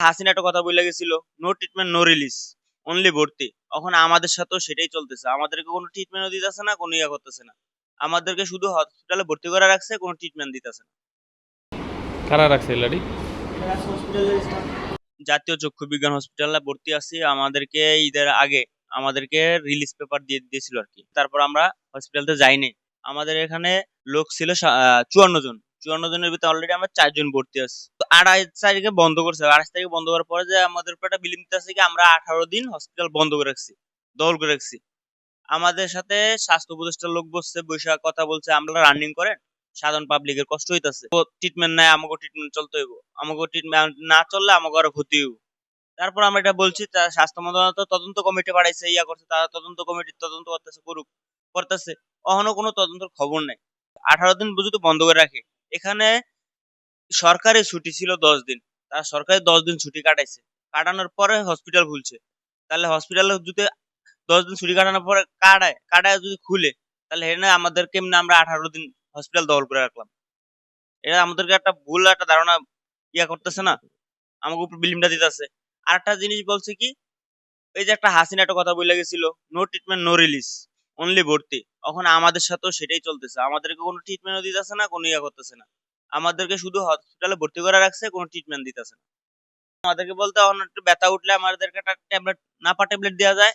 হাসিনা একটা কথা বইলা গেছিল, no treatment no release, only ভর্তি। এখন আমাদের সাথেও সেটাই চলতেছে। আমাদেরকে কোনো ট্রিটমেন্টও দিতেছে না, কোনো ইয়া করতেছে না। আমাদেরকে শুধু হসপিটালে ভর্তি করে রাখছে, কোনো ট্রিটমেন্ট দিতেছে না। কারা রাখছে এলাডি? জাতীয় চক্ষু বিজ্ঞান হসপিটালে ভর্তি আছি। আমাদেরকে ঈদের আগে আমাদেরকে রিলিজ পেপার দিয়ে দিয়েছিল আর কি। তারপর আমরা হসপিটালতে যাইনি। আমাদের এখানে লোক ছিল 54 জন। 54 জনের ভিতরে অলরেডি আমরা 4 জন ভর্তি আছি। তো 28 তারিখে বন্ধ করছে। 28 তারিখে বন্ধ করার পরে যে আমাদের উপর একটা বিলিং দিতেছে কি আমরা 18 দিন হসপিটাল বন্ধ করে রাখছি, দখল করে রাখছি। আমাদের সাথে স্বাস্থ্য উপদেষ্টার লোক বসছে, বৈশা কথা বলছে আমরা রানিং করেন, সাধারণ পাবলিকের কষ্ট হইতাছে। তো ট্রিটমেন্ট নাই, আমাকে ট্রিটমেন্ট চলতে হইব, আমাকে ট্রিটমেন্ট না চললে আমাকে আরো ক্ষতি হইব। তারপর আমরা এটা বলছি, স্বাস্থ্য মন্ত্রণালয় তো তদন্ত কমিটি বাড়াইছে, ইয়া করছে, তারা তদন্ত কমিটি তদন্ত করতেছে, করুক, করতেছে। কখনো কোনো তদন্তের খবর নাই। 18 দিন যদি বন্ধ করে রাখে, এখানে সরকারি ছুটি ছিল 10 দিন, তারা সরকারি 10 দিন ছুটি কাটাইছে, কাটানোর পরে হসপিটাল খুলছে। তাহলে হসপিটালে যদি 10 দিন ছুটি কাটানোর পরে কাটায় যদি খুলে, তাহলে এখানে আমাদের কেমনে আমরা 18 দিন হসপিটাল দখল করে রাখলাম? এটা আমাদেরকে একটা ভুল একটা ধারণা ইয়া করতেছে না, আমাকে উপর বিলিমটা দিতেছে। আরেকটা জিনিস বলছে কি, এই যে একটা হাসিনা একটা কথা বলে গেছিল, no treatment no release, only ভর্তি। এখন আমাদের সাথেও সেটাই চলতেছে। আমাদেরকে কোনো ট্রিটমেন্টও দিতেছে না, কোনো ইয়া করতেছে না। আমাদেরকে শুধু হসপিটালে ভর্তি করে রাখছে, কোনো ট্রিটমেন্ট দিতেছে না। আমাদেরকে বলতে এখন একটু ব্যথা উঠলে আমাদেরকে একটা ট্যাবলেট, নাপা ট্যাবলেট দেওয়া যায়,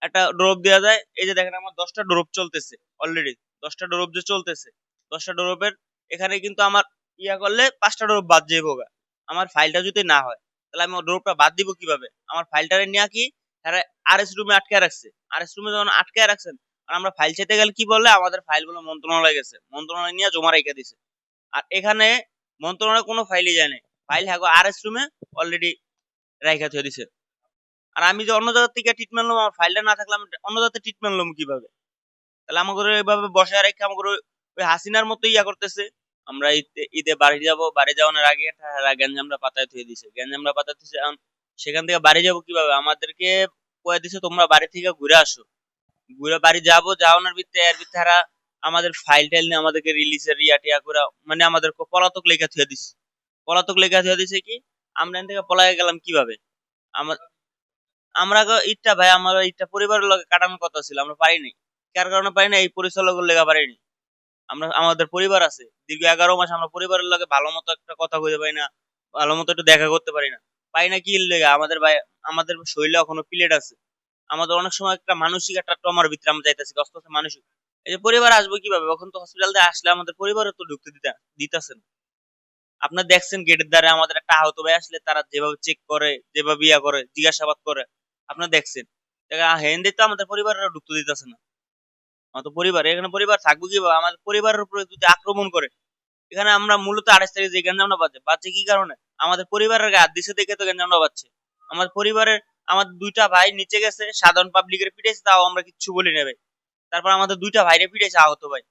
একটা ড্রপ দেওয়া যায়। এই যে দেখেন আমার 10টা ড্রপ চলতেছে অলরেডি, 10টা ড্রপ যে চলতেছে, 10টা ড্রপের এখানে কিন্তু আমার ইয়া করলে 5টা ড্রপ বাদ যাইবো গা। আমার ফাইলটা যদি না হয়, তাহলে আমি ড্রপটা বাদ দিব কিভাবে? আমার ফাইলটারে নিয়ে কি তারা আরএস রুমে আটকে রাখছে। আরএস রুমে যখন আটকে রাখছেন, আর আমরা ফাইল চাইতে গেলে কি বললে, আমাদের ফাইলগুলো মন্ত্রণালয়ে গেছে, মন্ত্রণালয় নিয়ে জমা রেখে দিছে। আর এখানে মন্ত্রণালয় কোনো ফাইলই যায় নাই, ফাইল হ্যাঁ আরএস রুমে অলরেডি রাইখা থুয়ে দিছে। আর আমি যে অন্য জায়গা থেকে ট্রিটমেন্ট লম, আমার ফাইলটা না থাকলে আমি অন্য জায়গাতে ট্রিটমেন্ট লম কিভাবে? তাহলে আমাকে এইভাবে বসায় রেখে আমাকে ওই হাসিনার মতো ইয়া করতেছে। আমরা ঈদে বাড়ি যাব, বাড়ি যাওয়ার আগে গ্যাঞ্জামরা পাতায় থুয়ে দিছে, গ্যাঞ্জামরা পাতায় থুয়েছে। এখন সেখান থেকে বাড়ি যাব কিভাবে? আমাদেরকে কয়ে দিছে তোমরা বাড়ি থেকে ঘুরে আসো। ঘুরে বাড়ি যাবো, যাওয়ানোর ভিত্তে এর ভিত্তে তারা আমাদের ফাইল টাইল নিয়ে আমাদেরকে রিলিজের ইয়া টিয়া করে মানে আমাদের পলাতক লেখা থুয়ে দিছে। পলাতক লেখা থুয়ে দিছে কি, আমরা এখান থেকে পলায় গেলাম কিভাবে? আমরা ঈদটা ভাই, আমার ঈদটা পরিবারের লগে কাটানোর কথা ছিল, আমরা পারিনি। কার কারণে পারিনি? এই পরিচালকের লেগা পারিনি। আমরা, আমাদের পরিবার আছে, দীর্ঘ 11 মাস আমরা পরিবারের লগে ভালো মতো একটা কথা কইতে পারি না, ভালো মতো একটু দেখা করতে পারি না। পারি না কি লেগা? আমাদের ভাই, আমাদের শরীরে এখনো প্লেট আছে। আমাদের অনেক সময় একটা মানসিক একটা ট্রমার ভিতরে আমরা যাইতেছি, আস্তে আস্তে মানসিক। এই যে পরিবার আসবো কিভাবে? এখন তো হসপিটাল থেকে আসলে আমাদের পরিবারে তো ঢুকতে দিতেছে না। আপনার দেখছেন গেটের দ্বারা আমাদের একটা আহত ভাই আসলে তারা যেভাবে চেক করে, যেভাবে ইয়া করে, জিজ্ঞাসাবাদ করে, আপনার দেখছেন। হেন তো আমাদের পরিবারের ঢুকতে দিতেছে না। আমাদের পরিবার, এখানে পরিবার থাকবো কিভাবে? আমাদের পরিবারের উপরে যদি আক্রমণ করে, এখানে আমরা মূলত 28 তারিখে যে গ্যাঞ্জামটা বাজছে কি কারণে? আমাদের পরিবারের গায়ে হাত দিছে দেখে তো গ্যাঞ্জামটা বাজছে। আমাদের পরিবারের, আমাদের 2টা ভাই নিচে গেছে, সাধারণ পাবলিকের পিটাইছে, তাও আমরা কিচ্ছু বলি না ভাই। তারপর আমাদের 2টা ভাইরে পিটাইছে আহত ভাই,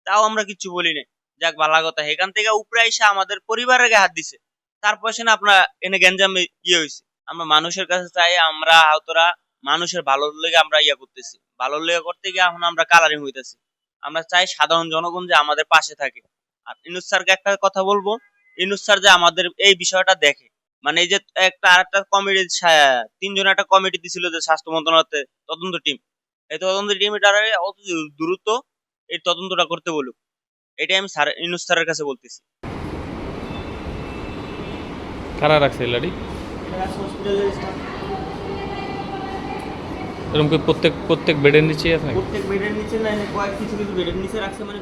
তাও আমরা কিচ্ছু বলি না। যাক ভালো কথা, এখান থেকে উপরে এসে আমাদের পরিবারের গায়ে হাত দিছে, তারপর সে না আপনার এনে গ্যাঞ্জাম ইয়ে হয়েছে। আমরা মানুষের কাছে চাই, আমরা আহতরা মানুষের ভালোর লেগে আমরা ইয়া করতেছি, ভালোর লেগে করতে গিয়ে এখন আমরা কালারিং হইতেছি। আমরা চাই সাধারণ জনগণ যে আমাদের পাশে থাকে। আর ইউনূস স্যারকে একটা কথা বলবো, ইউনূস স্যার যে আমাদের এই বিষয়টা দেখে, মানে এই যে একটা আরেকটা কমিটি, 3 জন একটা কমিটি দিছিল যে স্বাস্থ্য মন্ত্রণালয়তে তদন্ত টিম, এই তদন্ত টিমটা অত দ্রুত এই তদন্তটা করতে বলুক, এটাই আমি স্যার ইউনূস স্যারের কাছে বলতেছি। কারা রাখছে এলাডি? এরকম কি প্রত্যেক বেডের নিচে আছে নাকি? প্রত্যেক বেডের নিচে না, কয়েক কিছু কিছু বেডের নিচে রাখছে, মানে